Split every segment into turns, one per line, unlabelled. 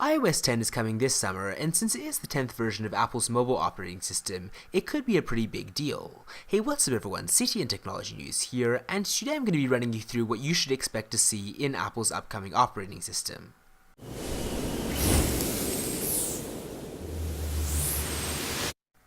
iOS 10 is coming this summer, and since it is the 10th version of Apple's mobile operating system, it could be a pretty big deal. Hey, what's up everyone, City and Technology News here, and today I'm going to be running you through what you should expect to see in Apple's upcoming operating system.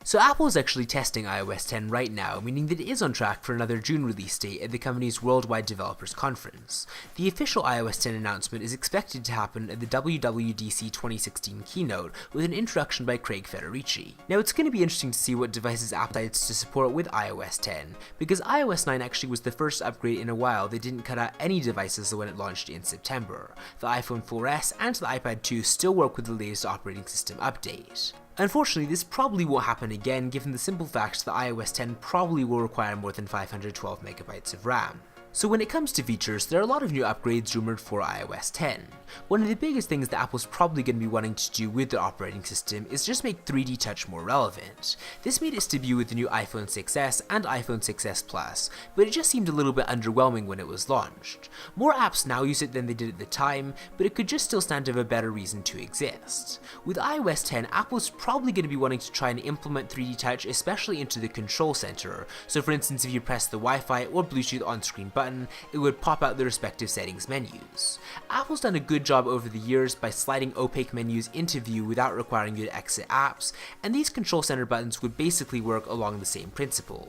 So Apple is actually testing iOS 10 right now, meaning that it is on track for another June release date at the company's Worldwide Developers Conference. The official iOS 10 announcement is expected to happen at the WWDC 2016 keynote with an introduction by Craig Federici. Now it's going to be interesting to see what devices Apple decides to support with iOS 10, because iOS 9 actually was the first upgrade in a while that didn't cut out any devices when it launched in September. The iPhone 4S and the iPad 2 still work with the latest operating system update. Unfortunately, this probably won't happen again given the simple fact that iOS 10 probably will require more than 512 MB of RAM. So when it comes to features, there are a lot of new upgrades rumored for iOS 10. One of the biggest things that Apple's probably going to be wanting to do with the operating system is just make 3D Touch more relevant. This made its debut with the new iPhone 6s and iPhone 6s Plus, but it just seemed a little bit underwhelming when it was launched. More apps now use it than they did at the time, but it could just still stand to have a better reason to exist. With iOS 10, Apple's probably going to be wanting to try and implement 3D Touch especially into the control center, so for instance if you press the Wi-Fi or Bluetooth on-screen button, it would pop out the respective settings menus. Apple's done a good job over the years by sliding opaque menus into view without requiring you to exit apps, and these control center buttons would basically work along the same principle.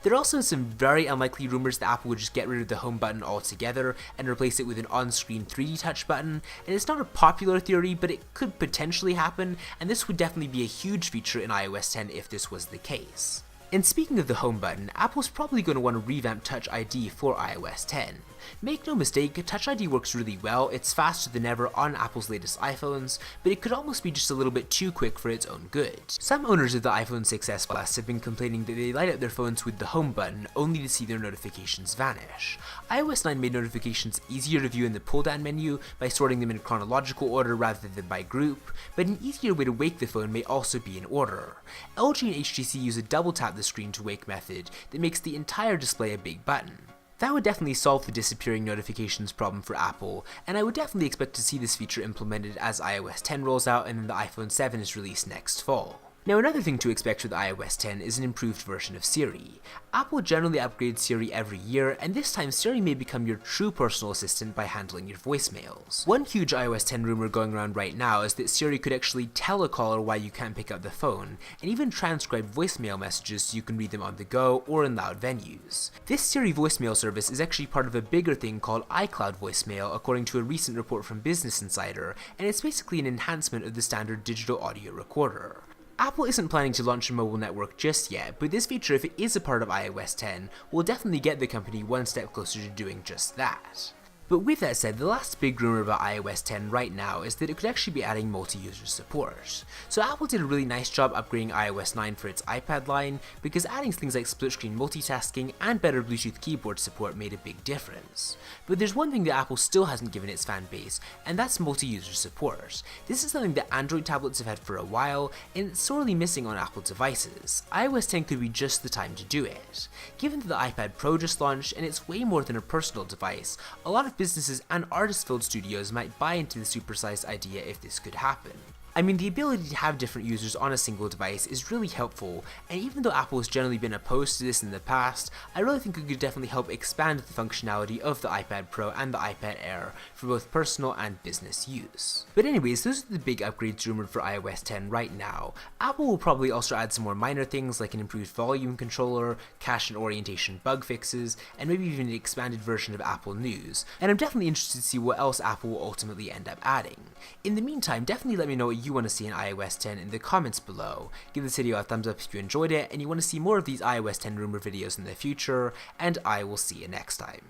There are also some very unlikely rumors that Apple would just get rid of the home button altogether and replace it with an on-screen 3D touch button, and it's not a popular theory, but it could potentially happen, and this would definitely be a huge feature in iOS 10 if this was the case. And speaking of the home button, Apple's probably going to want to revamp Touch ID for iOS 10. Make no mistake, Touch ID works really well, it's faster than ever on Apple's latest iPhones, but it could almost be just a little bit too quick for its own good. Some owners of the iPhone 6s Plus have been complaining that they light up their phones with the home button only to see their notifications vanish. iOS 9 made notifications easier to view in the pull-down menu by sorting them in chronological order rather than by group, but an easier way to wake the phone may also be in order. LG and HTC use a double tap the screen to wake method that makes the entire display a big button. That would definitely solve the disappearing notifications problem for Apple, and I would definitely expect to see this feature implemented as iOS 10 rolls out and then the iPhone 7 is released next fall. Now another thing to expect with iOS 10 is an improved version of Siri. Apple generally upgrades Siri every year, and this time Siri may become your true personal assistant by handling your voicemails. One huge iOS 10 rumor going around right now is that Siri could actually tell a caller why you can't pick up the phone, and even transcribe voicemail messages so you can read them on the go or in loud venues. This Siri voicemail service is actually part of a bigger thing called iCloud voicemail according to a recent report from Business Insider, and it's basically an enhancement of the standard digital audio recorder. Apple isn't planning to launch a mobile network just yet, but this feature, if it is a part of iOS 10, will definitely get the company one step closer to doing just that. But with that said, the last big rumor about iOS 10 right now is that it could actually be adding multi-user support. So Apple did a really nice job upgrading iOS 9 for its iPad line, because adding things like split-screen multitasking and better Bluetooth keyboard support made a big difference. But there's one thing that Apple still hasn't given its fan base, and that's multi-user support. This is something that Android tablets have had for a while, and it's sorely missing on Apple devices. iOS 10 could be just the time to do it. Given that the iPad Pro just launched, and it's way more than a personal device, a lot of businesses and artist-filled studios might buy into the supersized idea if this could happen. I mean, the ability to have different users on a single device is really helpful, and even though Apple has generally been opposed to this in the past, I really think it could definitely help expand the functionality of the iPad Pro and the iPad Air for both personal and business use. But anyways, those are the big upgrades rumored for iOS 10 right now. Apple will probably also add some more minor things like an improved volume controller, cache and orientation bug fixes, and maybe even an expanded version of Apple News, and I'm definitely interested to see what else Apple will ultimately end up adding. In the meantime, definitely let me know what you want to see in iOS 10 in the comments below. Give this video a thumbs up if you enjoyed it and you want to see more of these iOS 10 rumor videos in the future, and I will see you next time.